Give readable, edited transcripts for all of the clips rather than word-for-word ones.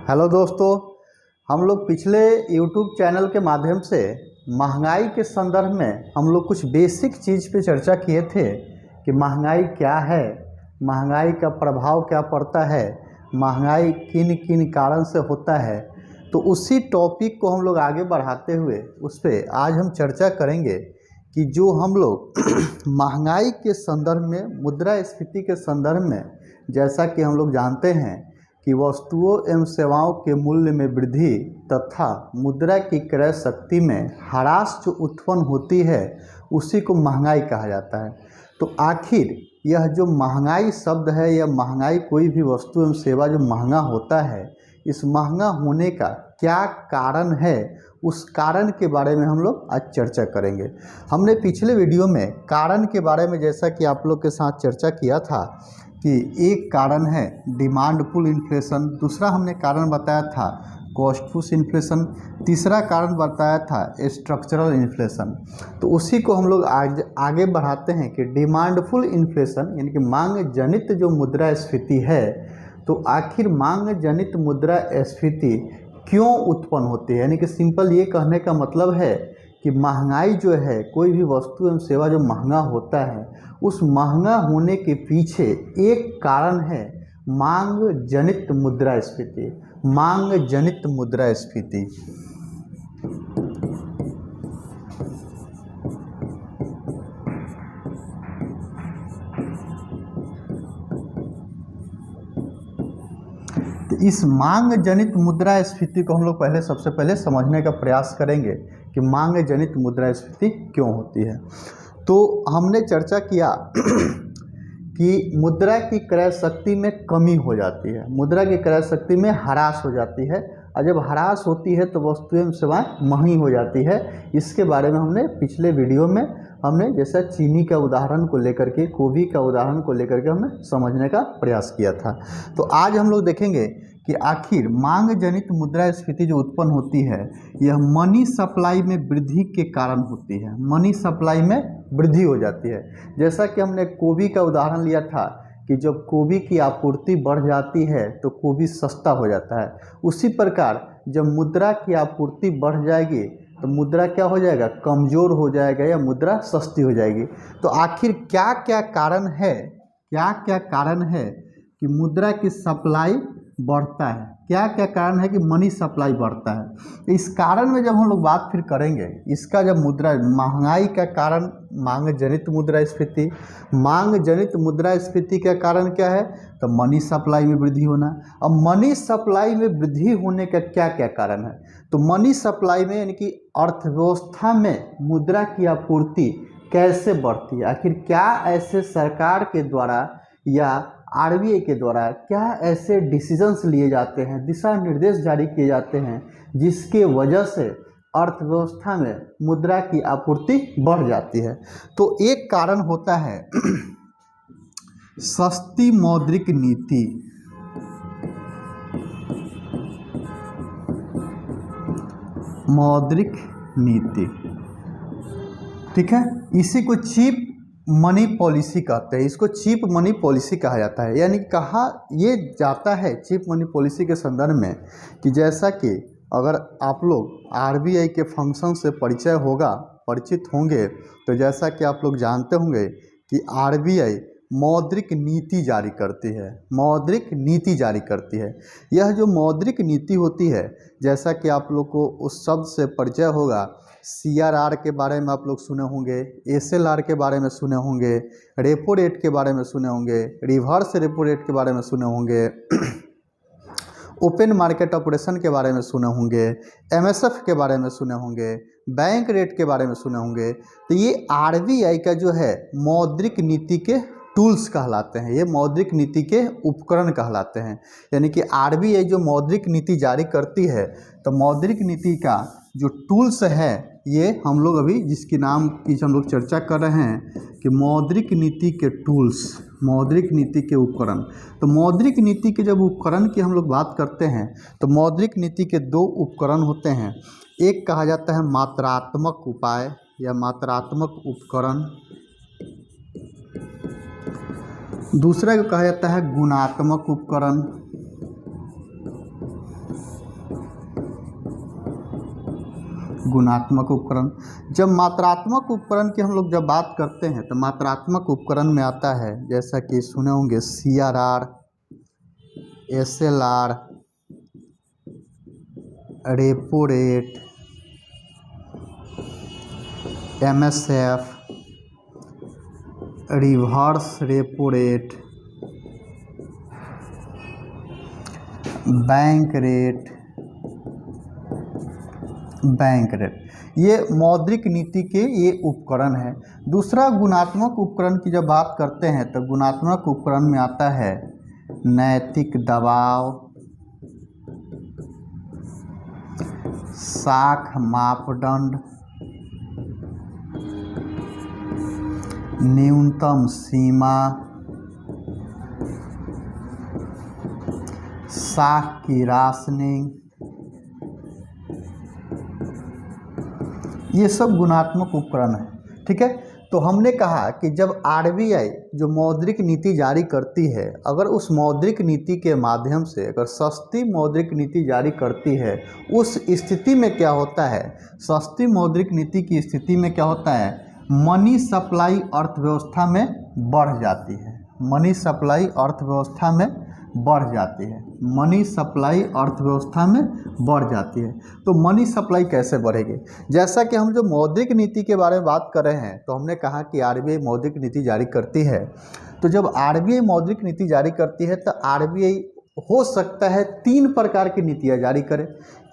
Hello दोस्तों, हम लोग पिछले YouTube चैनल के माध्यम से महंगाई के संदर्भ में हम लोग कुछ बेसिक चीज़ पे चर्चा किए थे कि महंगाई क्या है, महंगाई का प्रभाव क्या पड़ता है, महंगाई किन किन कारण से होता है। तो उसी टॉपिक को हम लोग आगे बढ़ाते हुए उस पर आज हम चर्चा करेंगे कि जो हम लोग महंगाई के संदर्भ में, मुद्रास्फीति के संदर्भ में, जैसा कि हम लोग जानते हैं कि वस्तुओं एवं सेवाओं के मूल्य में वृद्धि तथा मुद्रा की क्रय शक्ति में ह्रास जो उत्पन्न होती है उसी को महंगाई कहा जाता है। तो आखिर यह जो महंगाई शब्द है, यह महंगाई कोई भी वस्तु एवं सेवा जो महंगा होता है, इस महंगा होने का क्या कारण है, उस कारण के बारे में हम लोग आज चर्चा करेंगे। हमने पिछले वीडियो में कारण के बारे में, जैसा कि आप लोग के साथ चर्चा किया था कि एक कारण है डिमांड पुल इन्फ्लेशन, दूसरा हमने कारण बताया था कॉस्ट पुश इन्फ्लेशन, तीसरा कारण बताया था स्ट्रक्चरल इन्फ्लेशन। तो उसी को हम लोग आज आगे बढ़ाते हैं कि डिमांड पुल इन्फ्लेशन यानी कि मांग जनित जो मुद्रास्फीति है, तो आखिर मांग जनित मुद्रास्फीति क्यों उत्पन्न होती है। यानी कि सिंपल ये कहने का मतलब है कि महंगाई जो है, कोई भी वस्तु एवं सेवा जो महंगा होता है, उस महंगा होने के पीछे एक कारण है मांग जनित मुद्रास्फीति। मांग जनित मुद्रास्फीति तो इस मांग जनित मुद्रास्फीति को हम लोग सबसे पहले समझने का प्रयास करेंगे कि मांग जनित मुद्रास्फीति क्यों होती है। तो हमने चर्चा किया कि मुद्रा की क्रय शक्ति में कमी हो जाती है, मुद्रा की क्रय शक्ति में ह्रास हो जाती है, और जब ह्रास होती है तो वस्तुएं एवं सेवाएं महंगी हो जाती है। इसके बारे में हमने पिछले वीडियो में जैसा चीनी का उदाहरण को लेकर के, गोभी का उदाहरण को लेकर के हमने समझने का प्रयास किया था। तो आज हम लोग देखेंगे कि आखिर मांग जनित मुद्रास्फीति जो उत्पन्न होती है, यह मनी सप्लाई में वृद्धि के कारण होती है। मनी सप्लाई में वृद्धि हो जाती है। जैसा कि हमने गोभी का उदाहरण लिया था कि जब गोभी की आपूर्ति बढ़ जाती है तो गोभी सस्ता हो जाता है। उसी प्रकार जब मुद्रा की आपूर्ति बढ़ जाएगी तो मुद्रा क्या हो जाएगा, कमज़ोर हो जाएगा या मुद्रा सस्ती हो जाएगी। तो आखिर क्या क्या कारण है कि मुद्रा की सप्लाई बढ़ता है, क्या क्या कारण है कि मनी सप्लाई बढ़ता है। इस कारण में जब हम लोग बात फिर करेंगे, इसका जब महंगाई का कारण मांग जनित मुद्रास्फीति, मांग जनित मुद्रास्फीति का कारण क्या है, तो मनी सप्लाई में वृद्धि होना। अब मनी सप्लाई में वृद्धि होने का क्या क्या कारण है, तो मनी सप्लाई में यानी कि अर्थव्यवस्था में मुद्रा की आपूर्ति कैसे बढ़ती है। आखिर क्या ऐसे सरकार के द्वारा या RBI के द्वारा क्या ऐसे डिसीजंस लिए जाते हैं, दिशा निर्देश जारी किए जाते हैं, जिसके वजह से अर्थव्यवस्था में मुद्रा की आपूर्ति बढ़ जाती है। तो एक कारण होता है सस्ती मौद्रिक नीति। मौद्रिक नीति, ठीक है, इसी को चीप मनी पॉलिसी कहते हैं। इसको चीप मनी पॉलिसी कहा जाता है। यानी कहा ये जाता है चीप मनी पॉलिसी के संदर्भ में कि जैसा कि अगर आप लोग RBI के फंक्शन से परिचित होंगे, तो जैसा कि आप लोग जानते होंगे कि RBI मौद्रिक नीति जारी करती है। मौद्रिक नीति जारी करती है। यह जो मौद्रिक नीति होती है, जैसा कि आप लोग को उस शब्द से परिचय होगा, CRR के बारे में आप लोग सुने होंगे, SLR के बारे में सुने होंगे, रेपो रेट के बारे में सुने होंगे, रिवर्स रेपो रेट के बारे में सुने होंगे, ओपन मार्केट ऑपरेशन के बारे में सुने होंगे, MSF के बारे में सुने होंगे, बैंक रेट के बारे में सुने होंगे। तो ये RBI का जो है मौद्रिक नीति के टूल्स कहलाते हैं, ये मौद्रिक नीति के उपकरण कहलाते हैं। यानी कि RBI जो मौद्रिक नीति जारी करती है, तो मौद्रिक नीति का जो टूल्स है, ये हम लोग अभी जिसकी नाम की हम लोग चर्चा कर रहे हैं कि मौद्रिक नीति के टूल्स, मौद्रिक नीति के उपकरण। तो मौद्रिक नीति के जब उपकरण की हम लोग बात करते हैं, तो मौद्रिक नीति के दो उपकरण होते हैं। एक कहा जाता है मात्रात्मक उपाय या मात्रात्मक उपकरण, दूसरा को कहा जाता है गुणात्मक उपकरण। गुणात्मक उपकरण। जब मात्रात्मक उपकरण की हम लोग जब बात करते हैं तो मात्रात्मक उपकरण में आता है, जैसा कि सुने होंगे CRR, SLR, repo rate, MSF, reverse repo rate, bank rate, ये मौद्रिक नीति के ये उपकरण है। दूसरा गुणात्मक उपकरण की जब बात करते हैं तो गुणात्मक उपकरण में आता है नैतिक दबाव, साख मापदंड, न्यूनतम सीमा, साख की राशनिंग, ये सब गुणात्मक उपकरण है। ठीक है, तो हमने कहा कि जब RBI जो मौद्रिक नीति जारी करती है, अगर उस मौद्रिक नीति के माध्यम से अगर सस्ती मौद्रिक नीति जारी करती है, उस स्थिति में क्या होता है, सस्ती मौद्रिक नीति की स्थिति में क्या होता है, मनी सप्लाई अर्थव्यवस्था में बढ़ जाती है। मनी सप्लाई अर्थव्यवस्था में बढ़ जाती है। मनी सप्लाई अर्थव्यवस्था में बढ़ जाती है। तो मनी सप्लाई कैसे बढ़ेगी? जैसा कि हम जो मौद्रिक नीति के बारे में बात कर रहे हैं, तो हमने कहा कि RBI मौद्रिक नीति जारी करती है। तो जब RBI मौद्रिक नीति जारी करती है तो RBI हो सकता है 3 प्रकार की नीतियाँ जारी करे।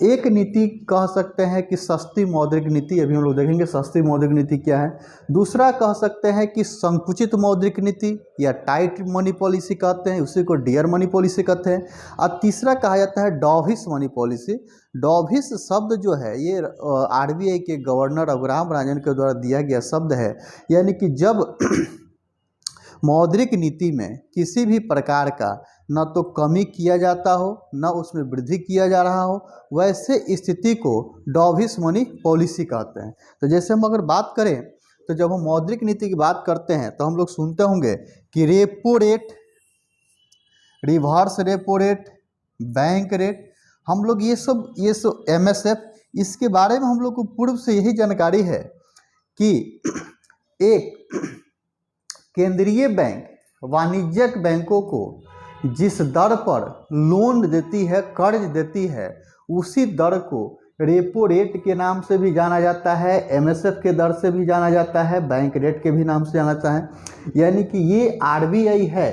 एक नीति कह सकते हैं कि सस्ती मौद्रिक नीति, अभी हम लोग देखेंगे सस्ती मौद्रिक नीति क्या है। दूसरा कह सकते हैं कि संकुचित मौद्रिक नीति या टाइट मनी पॉलिसी कहते हैं, उसी को डियर मनी पॉलिसी कहते हैं। और तीसरा कहा जाता है डॉविश मनी पॉलिसी। डॉविश शब्द जो है ये RBI के गवर्नर रघुराम राजन के द्वारा दिया गया शब्द है, यानी कि जब मौद्रिक नीति में किसी भी प्रकार का न तो कमी किया जाता हो न उसमें वृद्धि किया जा रहा हो, वैसे स्थिति को डॉविश मनी पॉलिसी कहते हैं। तो जैसे हम अगर बात करें तो जब हम मौद्रिक नीति की बात करते हैं तो हम लोग सुनते होंगे कि repo rate, reverse repo rate, bank rate, हम लोग ये सब MSF, इसके बारे में हम लोग को पूर्व से यही जानकारी है कि एक केंद्रीय बैंक वाणिज्यिक बैंकों को जिस दर पर लोन देती है, कर्ज देती है, उसी दर को रेपो रेट के नाम से भी जाना जाता है, MSF के दर से भी जाना जाता है, बैंक रेट के भी नाम से जाना जाता है। यानी कि ये RBI है,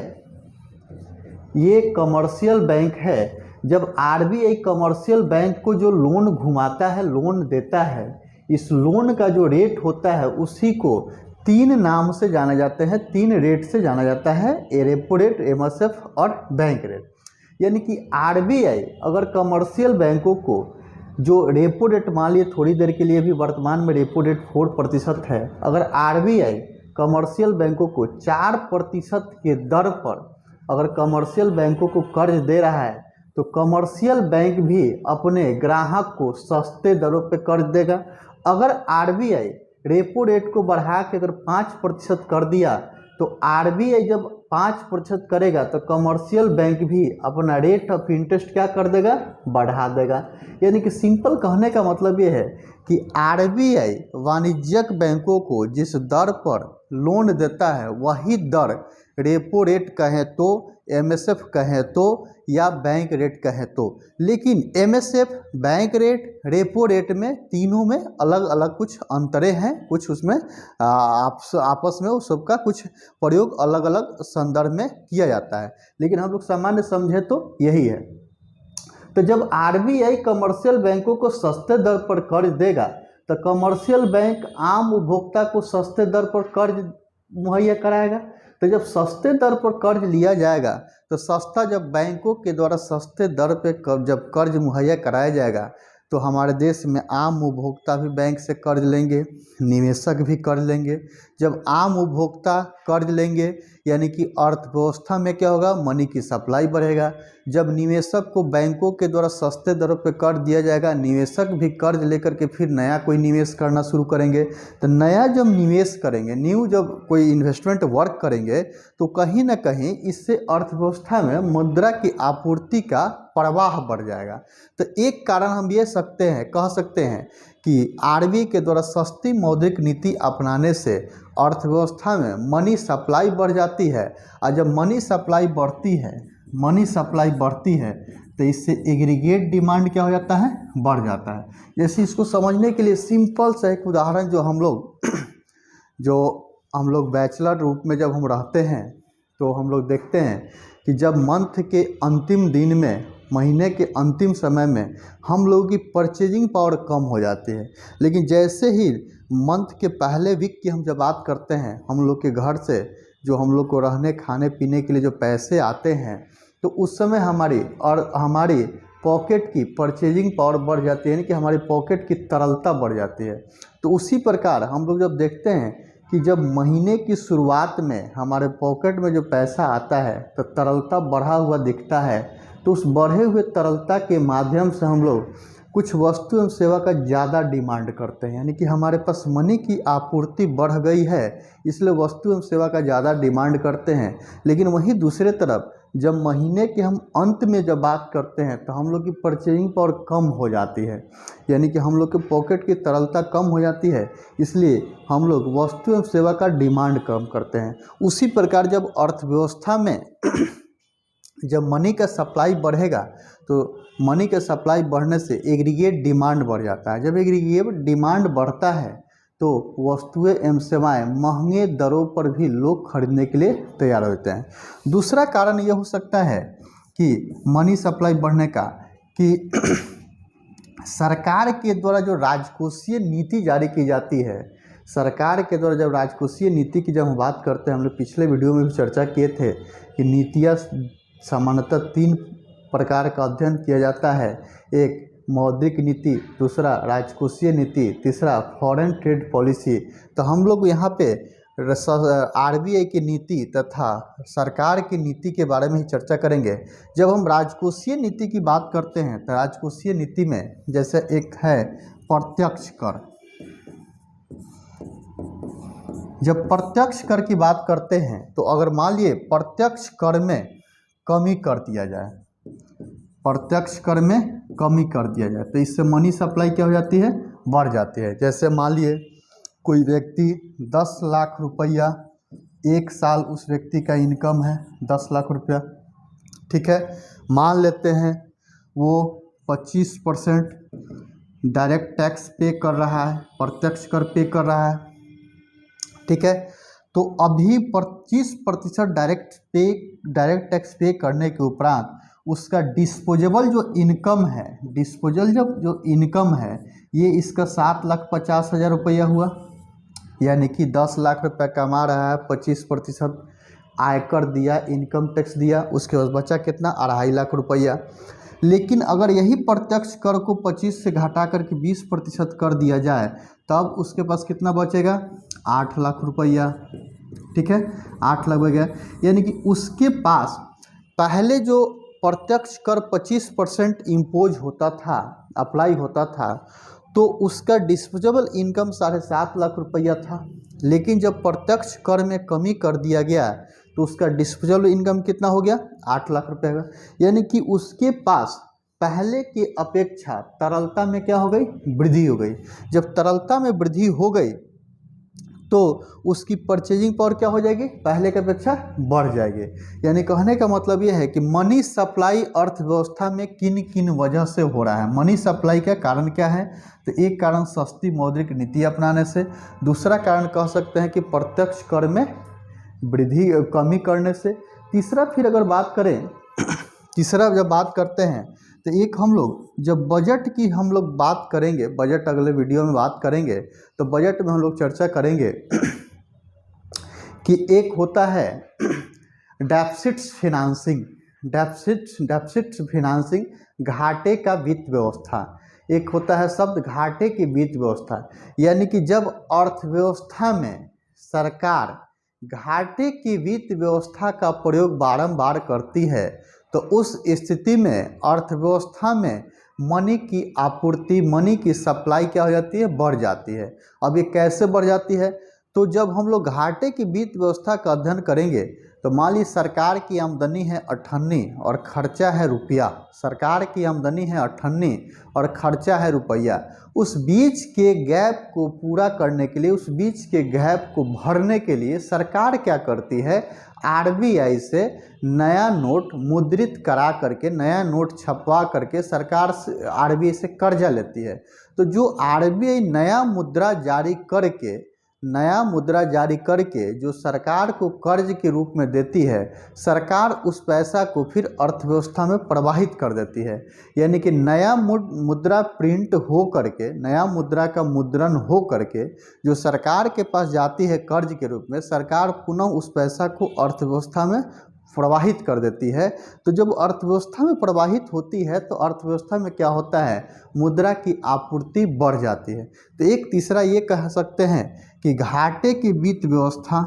ये कमर्शियल बैंक है। जब RBI कमर्शियल बैंक को जो लोन घुमाता है, लोन देता है, इस लोन का जो रेट होता है उसी को 3 नाम से जाना जाते हैं, 3 रेट से जाना जाता है, रेपो रेट, MSF और बैंक रेट। यानी कि RBI अगर कमर्शियल बैंकों को जो रेपो रेट, मान लिए थोड़ी देर के लिए भी वर्तमान में रेपो रेट 4% है, अगर RBI कमर्शियल बैंकों को 4% के दर पर अगर कमर्शियल बैंकों को कर्ज दे रहा है, तो कमर्शियल बैंक भी अपने ग्राहक को सस्ते दरों पर कर्ज देगा। अगर RBI रेपो रेट को बढ़ा के अगर 5% कर दिया, तो RBI जब 5% करेगा तो कमर्शियल बैंक भी अपना रेट ऑफ इंटरेस्ट क्या कर देगा, बढ़ा देगा। यानी कि सिंपल कहने का मतलब ये है कि RBI वाणिज्यिक बैंकों को जिस दर पर लोन देता है वही दर रेपो रेट कहें तो, MSF कहें तो, या बैंक रेट कहें तो। लेकिन MSF, bank rate, repo rate में तीनों में अलग अलग कुछ अंतरे हैं, कुछ उसमें आपस में उस सबका कुछ प्रयोग अलग अलग संदर्भ में किया जाता है, लेकिन हम लोग सामान्य समझे तो यही है। तो जब RBI कमर्शियल बैंकों को सस्ते दर पर कर्ज देगा तो कमर्शियल बैंक आम उपभोक्ता को सस्ते दर पर कर्ज मुहैया कराएगा। तो जब सस्ते दर पर कर्ज लिया जाएगा तो सस्ता, जब बैंकों के द्वारा सस्ते दर पर जब कर्ज मुहैया कराया जाएगा तो हमारे देश में आम उपभोक्ता भी बैंक से कर्ज लेंगे, निवेशक भी कर्ज लेंगे। जब आम उपभोक्ता कर्ज लेंगे यानी कि अर्थव्यवस्था में क्या होगा, मनी की सप्लाई बढ़ेगा। जब निवेशक को बैंकों के द्वारा सस्ते दरों पर कर्ज दिया जाएगा, निवेशक भी कर्ज लेकर के फिर नया कोई निवेश करना शुरू करेंगे। तो नया जब निवेश करेंगे, न्यू जब कोई इन्वेस्टमेंट वर्क करेंगे, तो कहीं ना कहीं इससे अर्थव्यवस्था में मुद्रा की आपूर्ति का प्रवाह बढ़ जाएगा। तो एक कारण हम ये कह सकते हैं कि आरबीआई के द्वारा सस्ती मौद्रिक नीति अपनाने से अर्थव्यवस्था में मनी सप्लाई बढ़ जाती है, और जब मनी सप्लाई बढ़ती है तो इससे एग्रीगेट डिमांड क्या हो जाता है, बढ़ जाता है। जैसे इसको समझने के लिए सिंपल सा एक उदाहरण जो हम लोग बैचलर रूप में जब हम रहते हैं तो हम लोग देखते हैं कि जब मंथ के अंतिम दिन में, महीने के अंतिम समय में हम लोगों की परचेजिंग पावर कम हो जाती है, लेकिन जैसे ही मंथ के पहले वीक की हम जब बात करते हैं, हम लोग के घर से जो हम लोग को रहने खाने पीने के लिए जो पैसे आते हैं, तो उस समय हमारी पॉकेट की परचेजिंग पावर बढ़ जाती है, यानी कि हमारी पॉकेट की तरलता बढ़ जाती है। तो उसी प्रकार हम लोग जब देखते हैं कि जब महीने की शुरुआत में हमारे पॉकेट में जो पैसा आता है तो तरलता बढ़ा हुआ दिखता है, तो उस बढ़े हुए तरलता के माध्यम से हम लोग कुछ वस्तु एवं सेवा का ज़्यादा डिमांड करते हैं, यानी कि हमारे पास मनी की आपूर्ति बढ़ गई है, इसलिए वस्तु एवं सेवा का ज़्यादा डिमांड करते हैं। लेकिन वहीं दूसरे तरफ जब महीने के हम अंत में जब बात करते हैं तो हम लोग की परचेजिंग पावर कम हो जाती है, यानी कि हम लोग के पॉकेट की तरलता कम हो जाती है, इसलिए हम लोग वस्तु एवं सेवा का डिमांड कम करते हैं। उसी प्रकार जब अर्थव्यवस्था में जब मनी का सप्लाई बढ़ेगा तो मनी का सप्लाई बढ़ने से एग्रीगेट डिमांड बढ़ जाता है। जब एग्रीगेट डिमांड बढ़ता है तो वस्तुएं एवं सेवाएं महंगे दरों पर भी लोग खरीदने के लिए तैयार होते हैं। दूसरा कारण यह हो सकता है कि मनी सप्लाई बढ़ने का कि सरकार के द्वारा जो राजकोषीय नीति जारी की जाती है, सरकार के द्वारा जब राजकोषीय नीति की जब हम बात करते हैं, हम लोग पिछले वीडियो में भी चर्चा किए थे कि नीतियाँ सामान्यतः 3 प्रकार का अध्ययन किया जाता है। एक मौद्रिक नीति, दूसरा राजकोषीय नीति, तीसरा फॉरेन ट्रेड पॉलिसी। तो हम लोग यहाँ पे आरबीआई की नीति तथा सरकार की नीति के बारे में ही चर्चा करेंगे। जब हम राजकोषीय नीति की बात करते हैं तो राजकोषीय नीति में जैसे एक है प्रत्यक्ष कर। जब प्रत्यक्ष कर की बात करते हैं तो अगर मान लिए प्रत्यक्ष कर में कमी कर दिया जाए, प्रत्यक्ष कर में कमी कर दिया जाए तो इससे मनी सप्लाई क्या हो जाती है, बढ़ जाती है। जैसे मान लिए कोई व्यक्ति 10 लाख रुपया, एक साल उस व्यक्ति का इनकम है 10 लाख रुपया, ठीक है। मान लेते हैं वो 25% डायरेक्ट टैक्स पे कर रहा है, प्रत्यक्ष कर पे कर रहा है, ठीक है। तो अभी 25% डायरेक्ट टैक्स पे करने के उपरांत उसका डिस्पोजेबल जो इनकम है, जो इनकम है ये इसका 7,50,000 रुपया हुआ, यानी कि 10 लाख रुपया कमा रहा है, 25% आयकर दिया, इनकम टैक्स दिया, उसके बाद बचा कितना, 2.5 लाख रुपया। लेकिन अगर यही प्रत्यक्ष कर को 25 से घटा करके 20% कर दिया जाए तब उसके पास कितना बचेगा, 8 लाख रुपया, ठीक है, 8 लाख बचेगा। यानी कि उसके पास पहले जो प्रत्यक्ष कर 25% इम्पोज होता था, अप्लाई होता था, तो उसका डिस्पोजेबल इनकम 7.5 लाख रुपया था। लेकिन जब प्रत्यक्ष कर में कमी कर दिया गया तो उसका डिस्पोजेबल इनकम कितना हो गया, 8 लाख रुपये का। यानी कि उसके पास पहले की अपेक्षा तरलता में क्या हो गई, वृद्धि हो गई। जब तरलता में वृद्धि हो गई तो उसकी परचेजिंग पावर क्या हो जाएगी, पहले की अपेक्षा बढ़ जाएगी। यानी कहने का मतलब यह है कि मनी सप्लाई अर्थव्यवस्था में किन किन वजह से हो रहा है। मनी सप्लाई का कारण क्या है, तो एक कारण सस्ती मौद्रिक नीति अपनाने से, दूसरा कारण कह सकते हैं कि प्रत्यक्ष कर में कमी करने से, तीसरा फिर अगर बात करें, तीसरा जब बात करते हैं तो एक हम लोग जब बजट की हम लोग बात करेंगे, बजट अगले वीडियो में बात करेंगे, तो बजट में हम लोग चर्चा करेंगे कि एक होता है डेफिसिट फिनांसिंग, घाटे का वित्त व्यवस्था। एक होता है शब्द घाटे की वित्त व्यवस्था, यानी कि जब अर्थव्यवस्था में सरकार घाटे की वित्त व्यवस्था का प्रयोग बारंबार करती है तो उस स्थिति में अर्थव्यवस्था में मनी की आपूर्ति, मनी की सप्लाई क्या हो जाती है, बढ़ जाती है। अब ये कैसे बढ़ जाती है, तो जब हम लोग घाटे की वित्त व्यवस्था का अध्ययन करेंगे तो तो मान ली सरकार की आमदनी है 98 और खर्चा है रुपया, सरकार की आमदनी है 98 और खर्चा है रुपया। उस बीच के गैप को पूरा करने के लिए, उस बीच के गैप को भरने के लिए सरकार क्या करती है, आरबीआई से नया नोट मुद्रित करा करके, नया नोट छपवा करके सरकार से, आरबीआई से कर्जा लेती है। तो जो आरबीआई नया मुद्रा जारी करके जो सरकार को कर्ज के रूप में देती है, सरकार उस पैसा को फिर अर्थव्यवस्था में प्रवाहित कर देती है। यानी कि नया मुद्रा प्रिंट हो करके, नया मुद्रा का मुद्रण हो करके जो सरकार के पास जाती है कर्ज के रूप में, सरकार पुनः उस पैसा को अर्थव्यवस्था में प्रवाहित कर देती है। तो जब अर्थव्यवस्था में प्रवाहित होती है तो अर्थव्यवस्था में क्या होता है, मुद्रा की आपूर्ति बढ़ जाती है। तो एक तीसरा ये कह सकते हैं कि घाटे की वित्त व्यवस्था,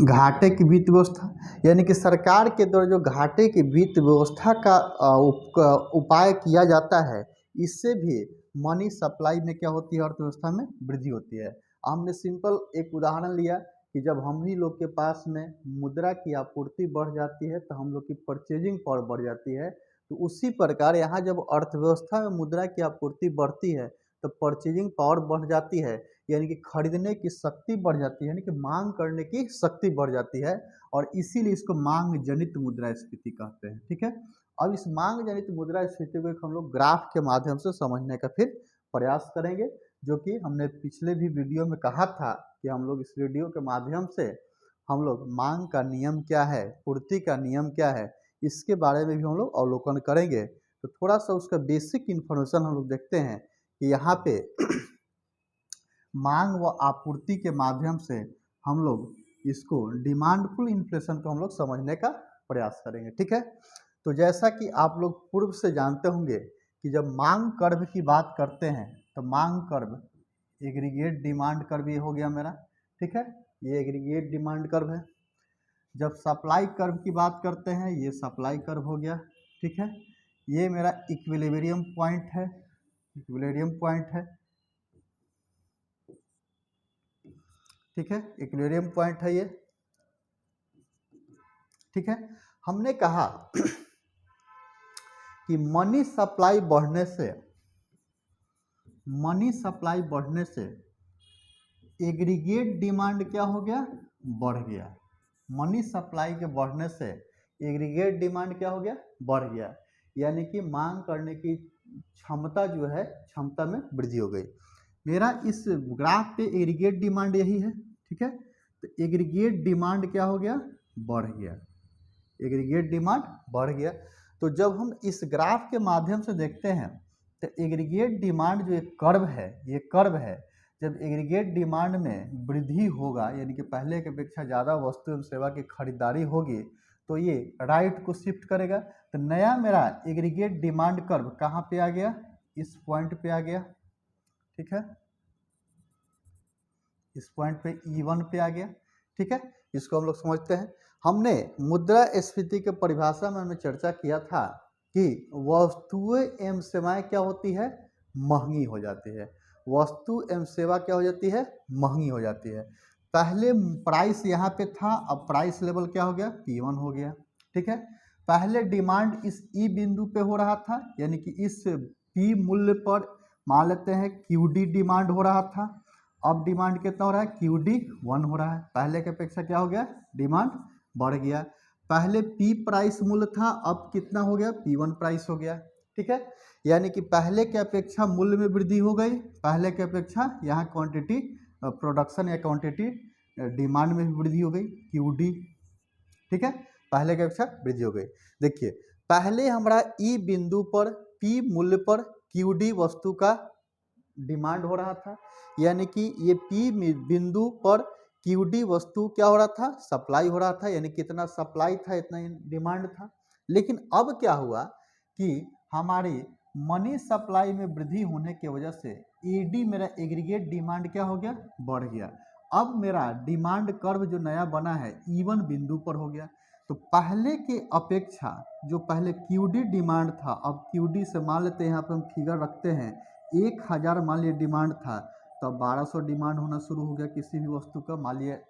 घाटे की वित्त व्यवस्था यानी कि सरकार के द्वारा जो घाटे की वित्त व्यवस्था का उपाय किया जाता है, इससे भी मनी सप्लाई में क्या होती है, अर्थव्यवस्था में वृद्धि होती है। हमने सिंपल एक उदाहरण लिया कि जब हम ही लोग के पास में मुद्रा की आपूर्ति बढ़ जाती है तो हम लोग की परचेजिंग पावर बढ़ जाती है। तो उसी प्रकार यहाँ जब अर्थव्यवस्था में मुद्रा की आपूर्ति बढ़ती है तो परचेजिंग पावर बढ़ जाती है, यानी कि खरीदने की शक्ति बढ़ जाती है, यानी कि मांग करने की शक्ति बढ़ जाती है। और इसीलिए इसको मांग जनित मुद्रास्फीति कहते हैं। ठीक है, अब इस मांग जनित मुद्रास्फीति को एक हम लोग ग्राफ के माध्यम से समझने का फिर प्रयास करेंगे, जो कि हमने पिछले भी वीडियो में कहा था कि हम लोग इस वीडियो के माध्यम से हम लोग मांग का नियम क्या है, पूर्ति का नियम क्या है, इसके बारे में भी हम लोग अवलोकन करेंगे। तो थोड़ा सा उसका बेसिक इन्फॉर्मेशन हम लोग देखते हैं कि यहाँ पे मांग व आपूर्ति के माध्यम से हम लोग इसको डिमांडफुल इन्फ्लेशन को हम लोग समझने का प्रयास करेंगे। ठीक है, तो जैसा कि आप लोग पूर्व से जानते होंगे कि जब मांग कर्व की बात करते हैं तो मांग कर्व एग्रीगेट डिमांड कर्व ये हो गया मेरा। ठीक है, ये एग्रीगेट डिमांड कर्व है। जब सप्लाई कर्व की बात करते हैं, ये सप्लाई कर्व हो गया। ठीक है, ये मेरा इक्विलिब्रियम पॉइंट है, इक्विलिब्रियम पॉइंट है। ठीक है, इक्विलिब्रियम पॉइंट है ये। ठीक है, हमने कहा कि मनी सप्लाई बढ़ने से एग्रीगेट डिमांड क्या हो गया, बढ़ गया। मनी सप्लाई के बढ़ने से एग्रीगेट डिमांड क्या हो गया, बढ़ गया, यानी कि मांग करने की क्षमता जो है, क्षमता में वृद्धि हो गई। मेरा इस ग्राफ पे एग्रीगेट डिमांड यही है। ठीक है, तो एग्रीगेट डिमांड क्या हो गया, बढ़ गया, एग्रीगेट डिमांड बढ़ गया। तो जब हम इस ग्राफ के माध्यम से देखते हैं तो एग्रीगेट डिमांड जो एक कर्व है, ये कर्व है, जब एग्रीगेट डिमांड में वृद्धि होगा, यानी कि पहले की अपेक्षा ज़्यादा वस्तु एवं सेवा की खरीदारी होगी, तो ये राइट को शिफ्ट करेगा। तो नया मेरा एग्रीगेट डिमांड कर्व कहाँ पे आ गया, इस पॉइंट पे आ गया। ठीक है, इस पॉइंट पे E1 पे आ गया। ठीक है, इसको हम लोग समझते हैं। हमने मुद्रास्फीति के परिभाषा में हमने चर्चा किया था कि वस्तुएं एवं सेवाएं क्या होती है, महंगी हो जाती है। वस्तु एवं सेवा क्या हो जाती है, महंगी हो जाती है। पहले प्राइस यहाँ पे था, अब प्राइस लेवल क्या हो गया, P1 हो गया। ठीक है, पहले डिमांड इस E बिंदु पे हो रहा था, यानी कि इस P मूल्य पर मान लेते हैं QD डिमांड हो रहा था। अब डिमांड कितना हो रहा है, QD 1 हो रहा है। पहले की अपेक्षा क्या हो गया, डिमांड बढ़ गया। पहले P प्राइस मूल्य था, अब कितना हो गया, P1 प्राइस हो गया। ठीक है, यानी कि पहले की अपेक्षा मूल्य में वृद्धि हो गई, पहले की अपेक्षा यहाँ क्वांटिटी प्रोडक्शन या क्वांटिटी डिमांड में भी वृद्धि हो गई, QD। ठीक है, पहले की अपेक्षा वृद्धि हो गई। देखिए, पहले हमारा E बिंदु पर P मूल्य पर QD वस्तु का डिमांड हो रहा था, यानी कि ये P बिंदु पर QD वस्तु क्या हो रहा था, सप्लाई हो रहा था, यानी कितना सप्लाई था इतना डिमांड था। लेकिन अब क्या हुआ कि हमारी मनी सप्लाई में वृद्धि होने की वजह से ED मेरा एग्रीगेट डिमांड क्या हो गया, बढ़ गया। अब मेरा डिमांड कर्व जो नया बना है E1 बिंदु पर हो गया। तो पहले के अपेक्षा जो पहले QD डिमांड था, अब QD से मान लेते हैं, यहाँ पे हम फिगर रखते हैं 1000 मान लिए डिमांड था, तो 1200 डिमांड होना शुरू हो गया किसी भी वस्तु का, मान लिए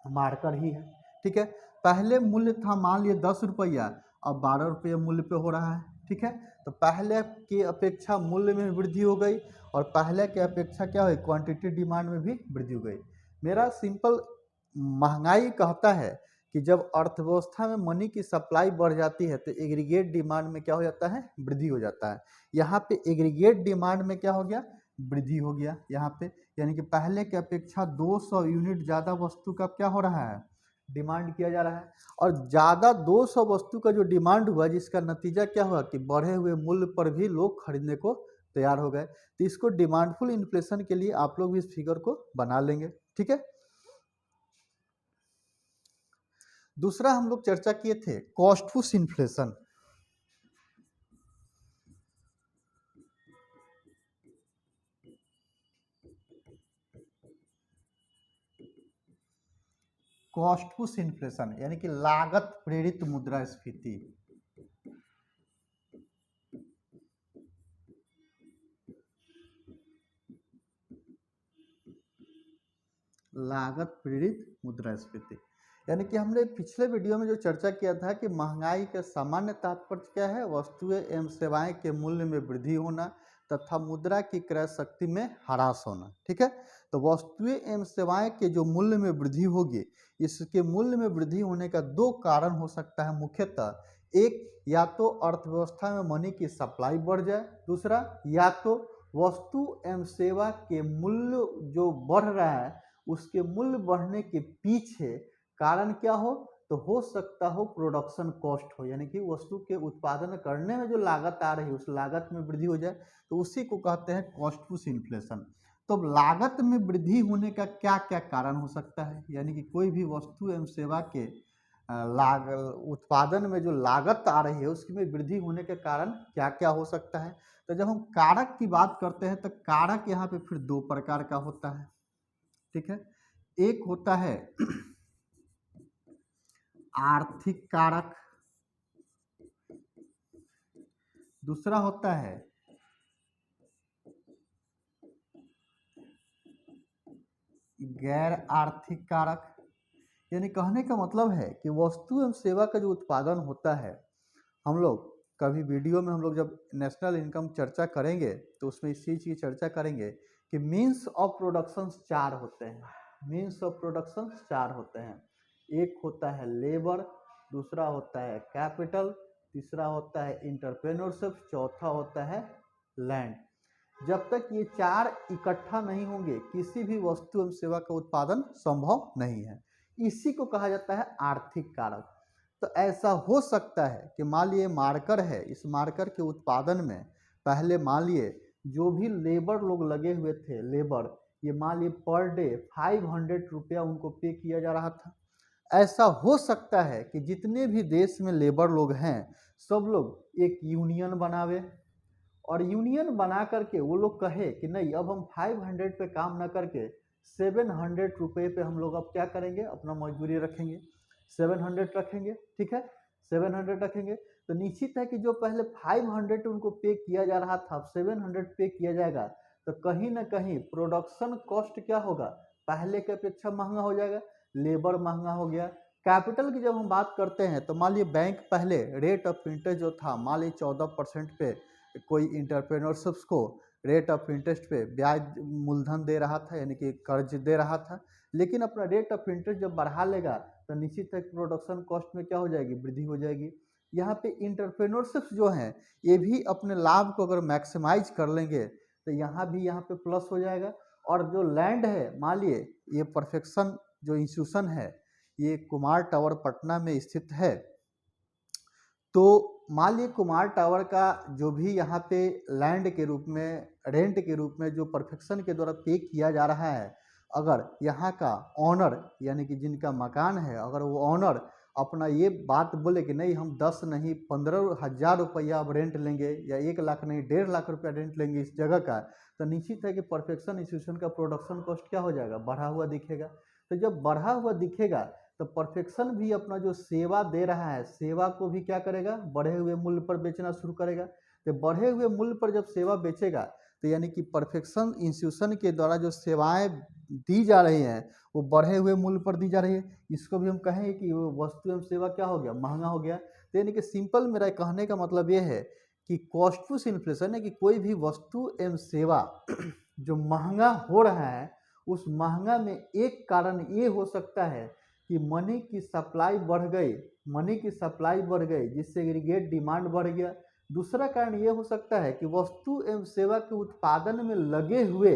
मार्कर ही है, ठीक है। पहले मूल्य था मान लिए 10 रुपया, अब 12 रुपये मूल्य पे हो रहा है, ठीक है। तो पहले की अपेक्षा मूल्य में वृद्धि हो गई, और पहले के अपेक्षा क्या हुई, क्वांटिटी डिमांड में भी वृद्धि हो गई। मेरा सिंपल महंगाई कहता है कि जब अर्थव्यवस्था में मनी की सप्लाई बढ़ जाती है तो एग्रीगेट डिमांड में क्या हो जाता है, वृद्धि हो जाता है। यहाँ पे एग्रीगेट डिमांड में क्या हो गया, वृद्धि हो गया यहाँ पे, यानी कि पहले की अपेक्षा 200 यूनिट ज़्यादा वस्तु का क्या हो रहा है, डिमांड किया जा रहा है। और ज़्यादा 200 वस्तु का जो डिमांड हुआ, जिसका नतीजा क्या हुआ कि बढ़े हुए मूल्य पर भी लोग खरीदने को तैयार हो गए। तो इसको डिमांडफुल इन्फ्लेशन के लिए आप लोग भी इस फिगर को बना लेंगे, ठीक है। दूसरा हम लोग चर्चा किए थे cost push inflation. Cost push inflation यानी कि लागत प्रेरित मुद्रास्फीति। लागत प्रेरित मुद्रास्फीति यानी कि हमने पिछले वीडियो में जो चर्चा किया था कि महंगाई का सामान्य तात्पर्य क्या है, वस्तुएं एवं सेवाएं के मूल्य में वृद्धि होना तथा मुद्रा की क्रय शक्ति में ह्रास होना, ठीक है। तो वस्तुएं एवं सेवाएं के जो मूल्य में वृद्धि होगी, इसके मूल्य में वृद्धि होने का दो कारण हो सकता है मुख्यतः। एक, या तो अर्थव्यवस्था में मनी की सप्लाई बढ़ जाए, दूसरा या तो वस्तु एवं सेवा के मूल्य जो बढ़ रहा है उसके मूल्य बढ़ने के पीछे कारण क्या हो, तो हो सकता हो प्रोडक्शन कॉस्ट हो, यानी कि वस्तु के उत्पादन करने में जो लागत आ रही है उस लागत में वृद्धि हो जाए, तो उसी को कहते हैं कॉस्ट पुश इन्फ्लेशन। तो लागत में वृद्धि होने का क्या क्या कारण हो सकता है, यानी कि कोई भी वस्तु एवं सेवा के उत्पादन में जो लागत आ रही है उसमें वृद्धि होने के कारण क्या क्या हो सकता है। तो जब हम कारक की बात करते हैं तो कारक यहाँ पे फिर दो प्रकार का होता है, ठीक है। एक होता है आर्थिक कारक, दूसरा होता है गैर आर्थिक कारक। यानी कहने का मतलब है कि वस्तु एवं सेवा का जो उत्पादन होता है, हम लोग कभी वीडियो में हम लोग जब नेशनल इनकम चर्चा करेंगे तो उसमें इस चीज़ की चर्चा करेंगे कि मीन्स ऑफ प्रोडक्शन चार होते हैं। मीन्स ऑफ प्रोडक्शन चार होते हैं। एक होता है लेबर, दूसरा होता है कैपिटल, तीसरा होता है इंटरप्रेन्योरशिप, चौथा होता है लैंड। जब तक ये चार इकट्ठा नहीं होंगे किसी भी वस्तु एवं सेवा का उत्पादन संभव नहीं है। इसी को कहा जाता है आर्थिक कारक। तो ऐसा हो सकता है कि मान लिए मार्कर है, इस मार्कर के उत्पादन में पहले मान लिए जो भी लेबर लोग लगे हुए थे, लेबर, ये मान लिए पर डे 500 रुपया उनको पे किया जा रहा था। ऐसा हो सकता है कि जितने भी देश में लेबर लोग हैं सब लोग एक यूनियन बनावे, और यूनियन बना करके वो लोग कहे कि नहीं अब हम 500 पे काम न करके 700 रुपये पे हम लोग अब क्या करेंगे, अपना मजदूरी रखेंगे, 700 रखेंगे, ठीक है, 700 रखेंगे। तो निश्चित है कि जो पहले 500 उनको पे किया जा रहा था, अब 700 पे किया जाएगा, तो कहीं ना कहीं प्रोडक्शन कॉस्ट क्या होगा, पहले के अपेक्षा महंगा हो जाएगा, लेबर महंगा हो गया। कैपिटल की जब हम बात करते हैं तो मान लीजिए बैंक पहले रेट ऑफ इंटरेस्ट जो था मान लीजिए 14% पे कोई इंटरप्रेन्योरशिप्स को रेट ऑफ इंटरेस्ट पे ब्याज मूलधन दे रहा था, यानी कि कर्ज दे रहा था, लेकिन अपना रेट ऑफ इंटरेस्ट जब बढ़ा लेगा तो निश्चित है प्रोडक्शन कॉस्ट में क्या हो जाएगी, वृद्धि हो जाएगी। यहाँ पे इंटरप्रेन्योरशिप्स जो हैं ये भी अपने लाभ को अगर मैक्सिमाइज कर लेंगे तो यहाँ पे प्लस हो जाएगा। और जो लैंड है, मान लिए ये परफेक्शन जो इंस्टीट्यूशन है ये कुमार टावर पटना में स्थित है, तो मान लीजिए कुमार टावर का जो भी यहाँ पे लैंड के रूप में, रेंट के रूप में जो परफेक्शन के द्वारा पे किया जा रहा है, अगर यहाँ का ऑनर यानी कि जिनका मकान है, अगर वो ऑनर अपना ये बात बोले कि नहीं हम 10 नहीं 15,000 रुपया अब रेंट लेंगे, या 1 लाख नहीं 1.5 लाख रुपया रेंट लेंगे इस जगह का, तो निश्चित है कि परफेक्शन इंस्टीट्यूशन का प्रोडक्शन कॉस्ट क्या हो जाएगा, बढ़ा हुआ दिखेगा। तो जब बढ़ा हुआ दिखेगा तो परफेक्शन भी अपना जो सेवा दे रहा है, सेवा को भी क्या करेगा, बढ़े हुए मूल्य पर बेचना शुरू करेगा। तो बढ़े हुए मूल्य पर जब सेवा बेचेगा तो यानी कि परफेक्शन इंस्टीट्यूशन के द्वारा जो सेवाएं दी जा रही हैं वो बढ़े हुए मूल्य पर दी जा रही है। इसको भी हम कहेंगे कि वो वस्तु एवं सेवा क्या हो गया, महंगा हो गया। तो यानी कि सिंपल मेरा कहने का मतलब ये है कि कॉस्टपुश इन्फ्लेशन है कि कोई भी वस्तु एवं सेवा जो महंगा हो रहा है उस महंगा में एक कारण ये हो सकता है कि मनी की सप्लाई बढ़ गई, मनी की सप्लाई बढ़ गई जिससे एग्रीगेट डिमांड बढ़ गया। दूसरा कारण ये हो सकता है कि वस्तु एवं सेवा के उत्पादन में लगे हुए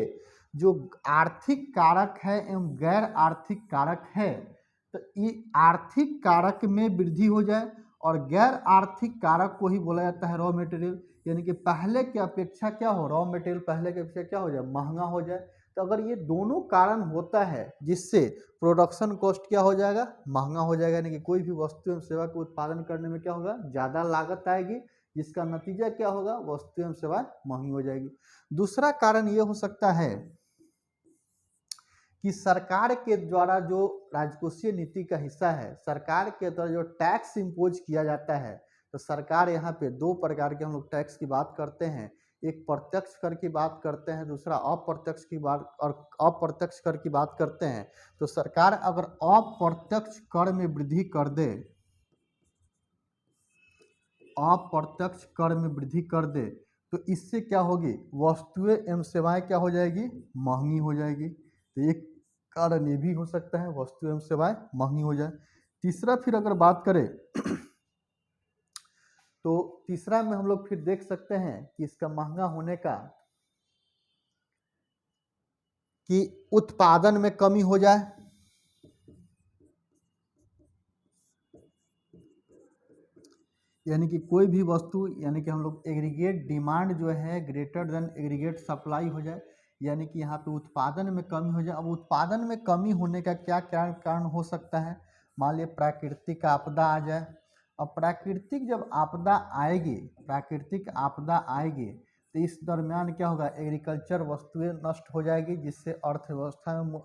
जो आर्थिक कारक है एवं गैर आर्थिक कारक है, तो ये आर्थिक कारक में वृद्धि हो जाए और गैर आर्थिक कारक को ही बोला जाता है रॉ मटेरियल, यानी कि पहले की अपेक्षा क्या हो, रॉ मटेरियल पहले की अपेक्षा क्या हो जाए, महंगा हो जाए। तो अगर ये दोनों कारण होता है जिससे प्रोडक्शन कॉस्ट क्या हो जाएगा, महंगा हो जाएगा, यानी कि कोई भी वस्तु एवं सेवा को उत्पादन करने में क्या होगा, ज़्यादा लागत आएगी, जिसका नतीजा क्या होगा, वस्तु एवं सेवा महंगी हो जाएगी। दूसरा कारण ये हो सकता है कि सरकार के द्वारा जो राजकोषीय नीति का हिस्सा है, सरकार के द्वारा जो टैक्स इम्पोज किया जाता है, तो सरकार यहाँ पे दो प्रकार के हम लोग टैक्स की बात करते हैं, एक प्रत्यक्ष कर की बात करते हैं, दूसरा अप्रत्यक्ष की बात और अप्रत्यक्ष कर की बात करते हैं। तो सरकार अगर अप्रत्यक्ष कर में वृद्धि कर दे, अप्रत्यक्ष कर में वृद्धि कर दे तो इससे क्या होगी, वस्तुएं एवं सेवाएं क्या हो जाएगी, महंगी हो जाएगी। तो एक कारण ये भी हो सकता है वस्तु एवं सेवाएं महंगी हो जाए। तीसरा फिर अगर बात करें तो तीसरा में हम लोग फिर देख सकते हैं कि इसका महंगा होने का कि उत्पादन में कमी हो जाए, यानी कि कोई भी वस्तु, यानी कि हम लोग एग्रीगेट डिमांड जो है ग्रेटर देन एग्रीगेट सप्लाई हो जाए, यानी कि यहाँ पे उत्पादन में कमी हो जाए। अब उत्पादन में कमी होने का क्या क्या कारण हो सकता है, मान लिया प्राकृतिक आपदा आ जाए। अब प्राकृतिक जब आपदा आएगी, प्राकृतिक आपदा आएगी तो इस दरमियान क्या होगा, एग्रीकल्चर वस्तुएं नष्ट हो जाएगी, जिससे अर्थव्यवस्था में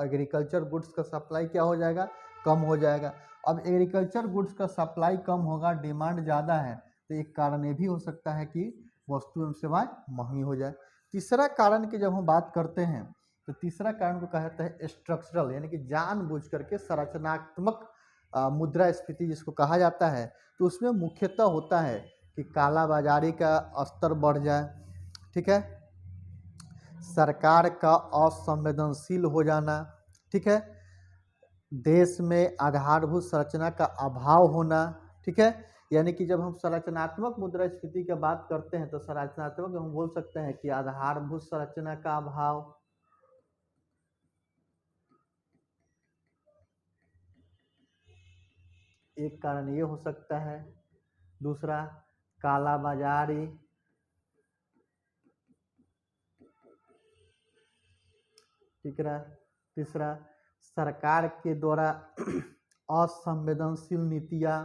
एग्रीकल्चर गुड्स का सप्लाई क्या हो जाएगा, कम हो जाएगा। अब एग्रीकल्चर गुड्स का सप्लाई कम होगा, डिमांड ज़्यादा है, तो एक कारण ये भी हो सकता है कि वस्तु एवं सेवाएं महंगी हो जाए। तीसरा कारण की जब हम बात करते हैं तो तीसरा कारण को कहा जाता है स्ट्रक्चरल, यानी कि जानबूझ करके संरचनात्मक मुद्रास्फीति जिसको कहा जाता है। तो उसमें मुख्यतः होता है कि काला बाजारी का स्तर बढ़ जाए, ठीक है, सरकार का असंवेदनशील हो जाना, ठीक है, देश में आधारभूत संरचना का अभाव होना, ठीक है। यानी कि जब हम संरचनात्मक मुद्रास्फीति की बात करते हैं तो संरचनात्मक हम बोल सकते हैं कि आधारभूत संरचना का अभाव, एक कारण ये हो सकता है। दूसरा काला बाजारी, ठीक है। तीसरा सरकार के द्वारा असंवेदनशील नीतियाँ,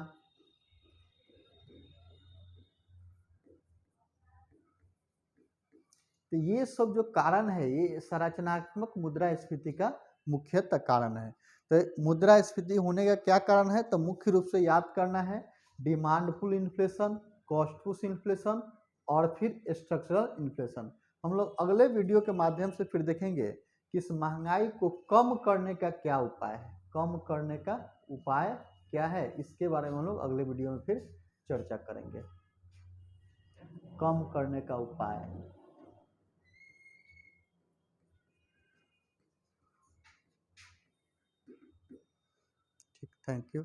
तो ये सब जो कारण है ये संरचनात्मक मुद्रास्फीति का मुख्यतः कारण है। तो मुद्रास्फीति होने का क्या कारण है, तो मुख्य रूप से याद करना है demand pull inflation, cost push inflation और फिर स्ट्रक्चरल इन्फ्लेशन। हम लोग अगले वीडियो के माध्यम से फिर देखेंगे कि इस महंगाई को कम करने का क्या उपाय है, कम करने का उपाय क्या है, इसके बारे में हम लोग अगले वीडियो में फिर चर्चा करेंगे, कम करने का उपाय। ठीक, थैंक यू।